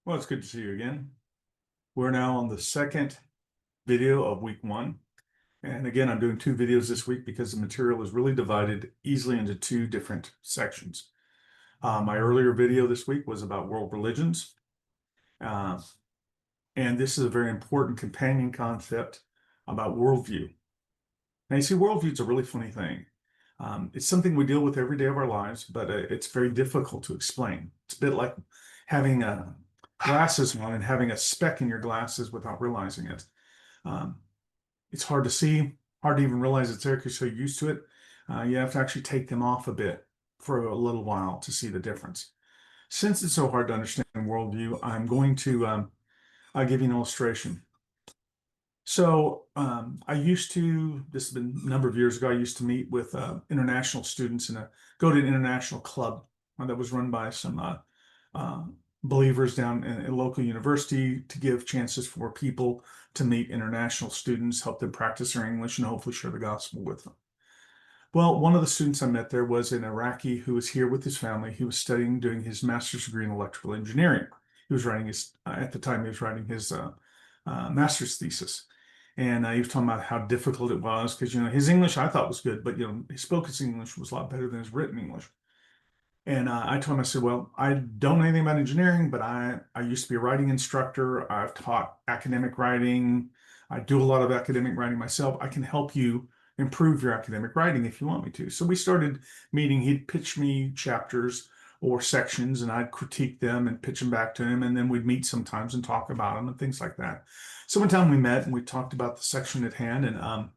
Well, it's good to see you again. We're now on the second video of week one. And again, I'm doing two videos this week because the material is really divided easily into two different sections. My earlier video this week was about world religions. Uh, and this is a very important companion concept about worldview. Now, you see, worldview is a really funny thing. It's something we deal with every day of our lives, but it's very difficult to explain. It's a bit like having glasses on and having a speck in your glasses without realizing it. Um, it's hard to see, hard to even realize it's there because you're so used to it. You have to actually take them off a bit for a little while to see the difference. Since it's so hard to understand worldview, I'm going to I'll give you an illustration. So I used to, this has been a number of years ago, I used to meet with international students and go to an international club that was run by some uh, believers down in a local university to give chances for people to meet international students, help them practice their English, and hopefully share the gospel with them. Well, one of the students I met there was an Iraqi who was here with his family. He was studying, doing his master's degree in electrical engineering. He was writing his, at the time, he was writing his master's thesis. And he was talking about how difficult it was because, his English I thought was good, but, his spoken English was a lot better than his written English. And I told him, I said, well, I don't know anything about engineering, but I used to be a writing instructor. I've taught academic writing. I do a lot of academic writing myself. I can help you improve your academic writing if you want me to. So we started meeting. He'd pitch me chapters or sections, and I'd critique them and pitch them back to him. And then we'd meet sometimes and talk about them and things like that. So one time we met and we talked about the section at hand. And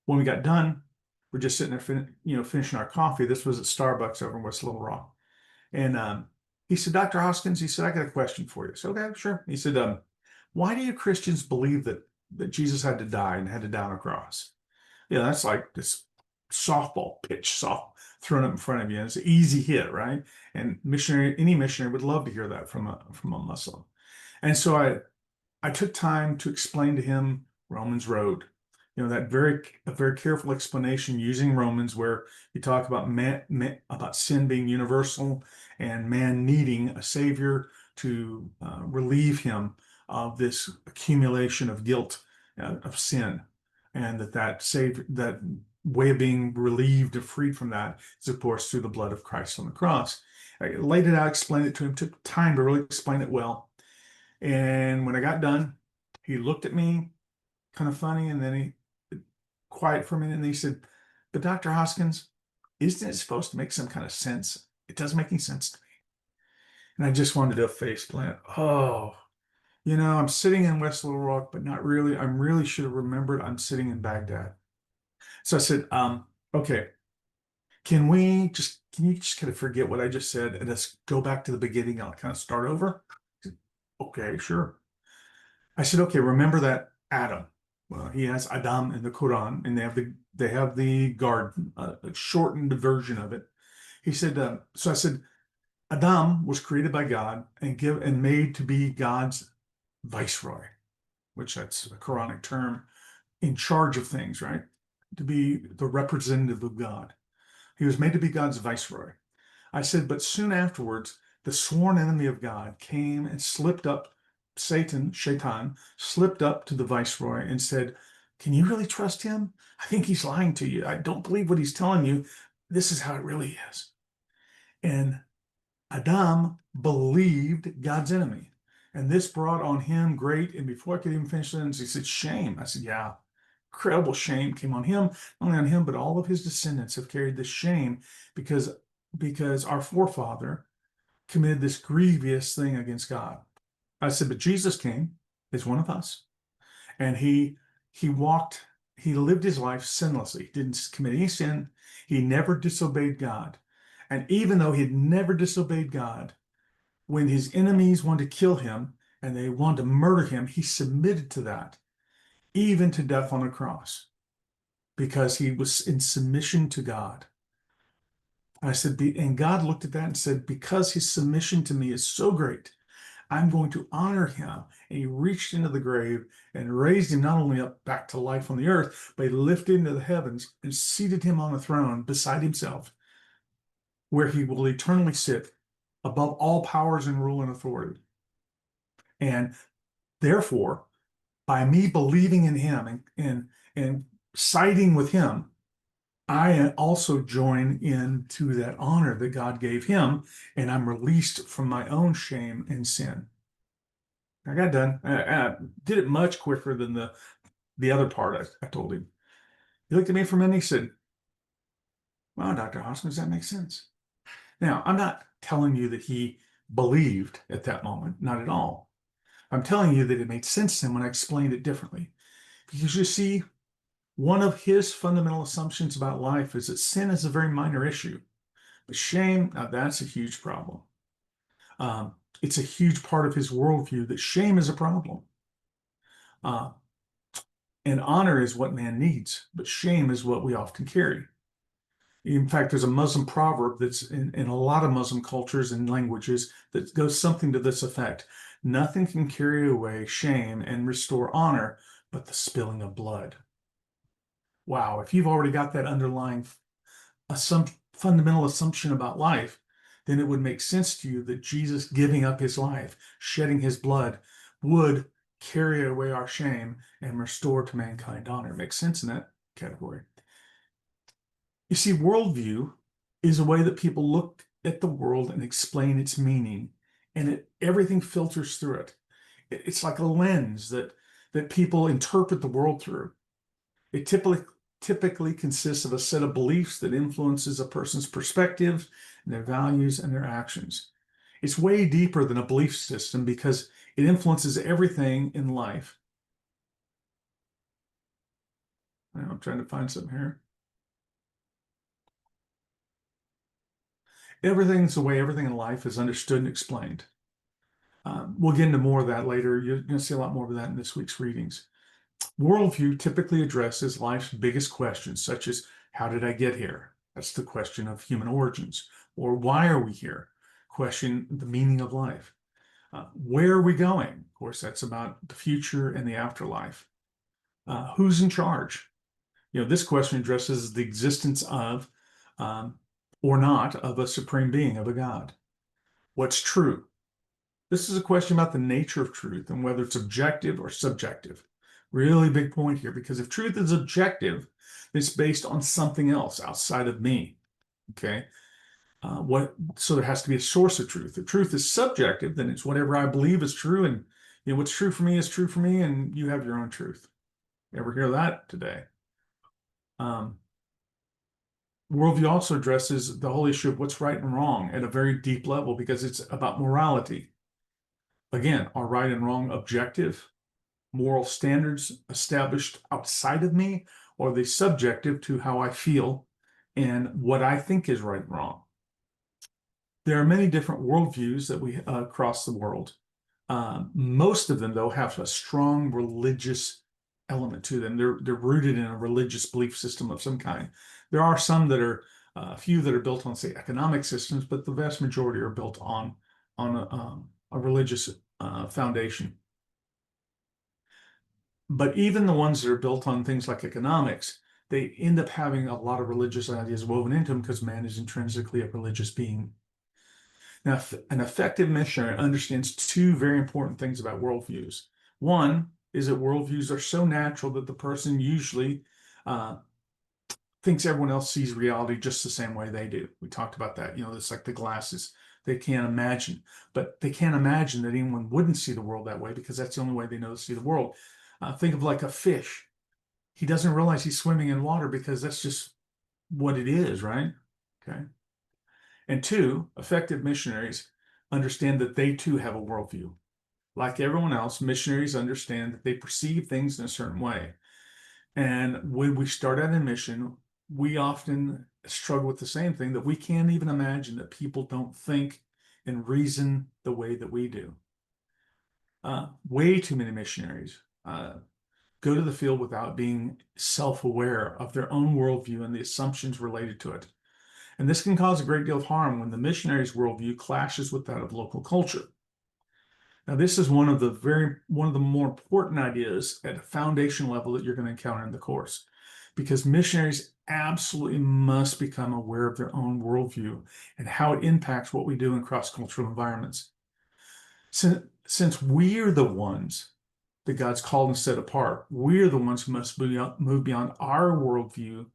when we got done, we're just sitting there, finishing our coffee. This was at Starbucks over in West Little Rock. And he said, Dr. Hoskins, he said, I got a question for you. So, okay, sure. He said, why do you Christians believe that Jesus had to die and had to die on a cross? That's like this softball pitch, thrown up in front of you. It's an easy hit, right? And any missionary would love to hear that from a Muslim. And so I took time to explain to him Romans Road. That a very careful explanation using Romans, where you talk about about sin being universal and man needing a savior to relieve him of this accumulation of guilt of sin, and that way of being relieved or freed from that is, of course, through the blood of Christ on the cross. I laid it out, explained it to him, took time to really explain it well. And when I got done, he looked at me kind of funny, and then he quiet for a minute, and he said, but Dr. Hoskins, isn't it supposed to make some kind of sense? It doesn't make any sense to me. And I just wanted to do a face plant. Oh, I'm sitting in West Little Rock, but not really. I really should have remembered I'm sitting in Baghdad. So I said, okay, can you just kind of forget what I just said and let's go back to the beginning? I'll kind of start over. Said, okay, sure. I said, okay, remember that Adam. Well, he has Adam in the Quran, and they have the garden, a shortened version of it. He said, so I said, Adam was created by God and made to be God's viceroy, which that's a Quranic term, in charge of things, right? To be the representative of God. He was made to be God's viceroy. I said, but soon afterwards, the sworn enemy of God came and slipped up. Shaitan, slipped up to the viceroy and said, can you really trust him? I think he's lying to you. I don't believe what he's telling you. This is how it really is. And Adam believed God's enemy. And this brought on him great. And before I could even finish the sentence, he said, shame. I said, yeah, incredible shame came on him, not only on him, but all of his descendants have carried this shame because our forefather committed this grievous thing against God. I said, but Jesus came as one of us, and he lived his life sinlessly. He didn't commit any sin. He never disobeyed God. And even though he had never disobeyed God, when his enemies wanted to kill him and they wanted to murder him, he submitted to that, even to death on a cross, because he was in submission to God. I said, and God looked at that and said, because his submission to me is so great, I'm going to honor him. And he reached into the grave and raised him not only up back to life on the earth, but he lifted him to the heavens and seated him on a throne beside himself, where he will eternally sit above all powers and rule and authority. And therefore, by me believing in him and siding with him, I also join into that honor that God gave him, and I'm released from my own shame and sin. I got done. I did it much quicker than the other part I told him. He looked at me for a minute and he said, "Wow, Dr. Hoskins, that makes sense." Now, I'm not telling you that he believed at that moment, not at all. I'm telling you that it made sense to him when I explained it differently. Because you see, one of his fundamental assumptions about life is that sin is a very minor issue. But shame, now that's a huge problem. It's a huge part of his worldview that shame is a problem. Uh, and honor is what man needs, but shame is what we often carry. In fact, there's a Muslim proverb that's in a lot of Muslim cultures and languages that goes something to this effect. Nothing can carry away shame and restore honor but the spilling of blood. Wow, if you've already got that underlying fundamental assumption about life, then it would make sense to you that Jesus giving up his life, shedding his blood, would carry away our shame and restore to mankind honor. Makes sense in that category. You see, worldview is a way that people look at the world and explain its meaning, and everything filters through it. It's like a lens that people interpret the world through. It typically consists of a set of beliefs that influences a person's perspective, and their values, and their actions. It's way deeper than a belief system because it influences everything in life. I'm trying to find something here. Everything's the way everything in life is understood and explained. We'll get into more of that later. You're going to see a lot more of that in this week's readings. Worldview typically addresses life's biggest questions, such as, how did I get here? That's the question of human origins. Or why are we here? Question the meaning of life. Where are we going? Of course, that's about the future and the afterlife. Who's in charge? This question addresses the existence of, or not, of a supreme being, of a God. What's true? This is a question about the nature of truth and whether it's objective or subjective. Really big point here, because if truth is objective, it's based on something else outside of me. Okay. So there has to be a source of truth. If truth is subjective, then it's whatever I believe is true, and what's true for me is true for me, and you have your own truth. Ever hear that today? Worldview also addresses the whole issue of what's right and wrong at a very deep level, because it's about morality. Again, are right and wrong objective? Moral standards established outside of me, or are they subjective to how I feel and what I think is right and wrong? There are many different worldviews that we across the world. Most of them, though, have a strong religious element to them. They're rooted in a religious belief system of some kind. There are some that are a few that are built on, say, economic systems, but the vast majority are built on a religious foundation. But even the ones that are built on things like economics, they end up having a lot of religious ideas woven into them because man is intrinsically a religious being. Now, an effective missionary understands two very important things about worldviews. One is that worldviews are so natural that the person usually thinks everyone else sees reality just the same way they do. We talked about that. It's like the glasses. They can't imagine, but they can't imagine that anyone wouldn't see the world that way because that's the only way they know to see the world. Think of like a fish. He doesn't realize he's swimming in water because that's just what it is, right? Okay. And two, effective missionaries understand that they too have a worldview. Like everyone else, missionaries understand that they perceive things in a certain way. And when we start out in mission, we often struggle with the same thing, that we can't even imagine that people don't think and reason the way that we do. Way too many missionaries go to the field without being self-aware of their own worldview and the assumptions related to it. And this can cause a great deal of harm when the missionary's worldview clashes with that of local culture. Now, this is one of the more important ideas at a foundation level that you're going to encounter in the course, because missionaries absolutely must become aware of their own worldview and how it impacts what we do in cross-cultural environments. since we are the ones that God's called and set apart, we're the ones who must move beyond our worldview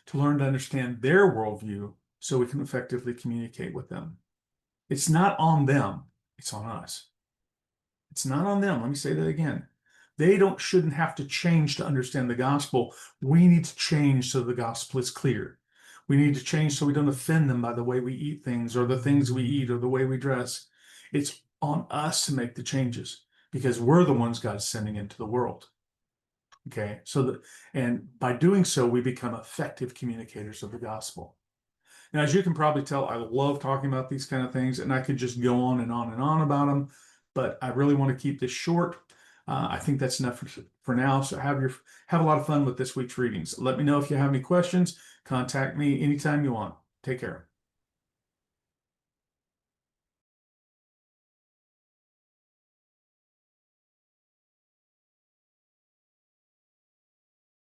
to learn to understand their worldview so we can effectively communicate with them. It's not on them, it's on us. It's not on them. Let me say that again. They shouldn't have to change to understand the gospel. We need to change so the gospel is clear. We need to change so we don't offend them by the way we eat things or the things we eat or the way we dress. It's on us to make the changes because we're the ones God's sending into the world. Okay, and by doing so, we become effective communicators of the gospel. Now, as you can probably tell, I love talking about these kind of things, and I could just go on and on and on about them, but I really want to keep this short. I think that's enough for now. So have a lot of fun with this week's readings. Let me know if you have any questions. Contact me anytime you want. Take care.